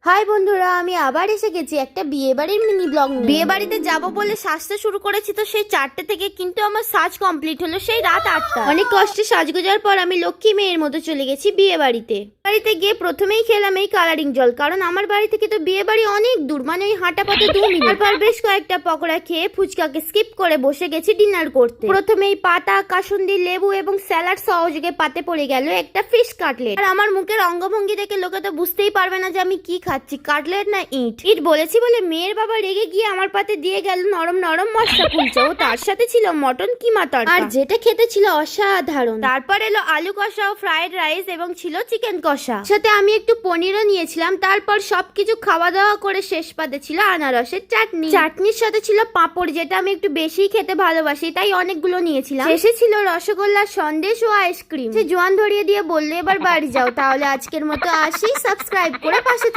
High বন্ধুরা, আমি আবার এসে গেছি একটা বিয়ে বাড়ির মিনি ব্লগ নিয়ে। বিয়ে বাড়িতে যাবো বলে সাজতে শুরু করেছি তো সেই 4টে থেকে, কিন্তু আমার সাজ কমপ্লিট হলো সেই রাত 8টা। অনেক কষ্টে সাজগোজার পর আমি লক্ষ্মী মেয়ের মতো চলে গেছি বিয়ে বাড়িতে। বাড়িতে গিয়ে প্রথমেই খেলাম এই কালারিং জল, কারণ আমার বাড়ি থেকে তো বিয়ে বাড়ি অনেক দূর, মানে ওই হাঁটা পথে 2 মিনিট। তারপর বেশ কয়েকটা পকোড়া খেয়ে ফুচকাকে স্কিপ করে বসে গেছি ডিনার করতে। প্রথমেই পাতা, কাসুন্দি, লেবু এবং স্যালাড সহযোগে পাতে পড়ে গেল একটা ফিশ কাটলেট। আর আমার মুখের অঙ্গভঙ্গি দেখে লোকে তো বুঝতেই পারবে না যে আমি কি খাচ্ছি, কাটলেট না ইট। ইট বলেছি বলে মেয়ের বাবা রেগে গিয়ে আমার পাতে দিয়ে গেল নরম নরম মশলা কুলচা, ও তার সাথে ছিল মটন কিমা তরকা, আর যেটা খেতে ছিল অসাধারণ। তারপর এলো আলু কষা ও ফ্রাইড রাইস এবং ছিল চিকেন কষা, সাথে আমি একটু পনিরও নিয়েছিলাম। তারপর সবকিছু খাওয়া দাওয়া করে শেষ পাতে ছিল আনারসের চাটনি। চাটনির সাথে ছিল পাঁপড়, যেটা আমি একটু বেশি খেতে ভালোবাসি তাই অনেকগুলো নিয়েছিলাম। শেষে ছিল রসগোল্লা, সন্দেশ ও আইসক্রিম। সে জোয়ান ধরিয়ে দিয়ে বললে এবার বাড়ি যাও। তাহলে আজকের মতো আসি, সাবস্ক্রাইব করে পাশে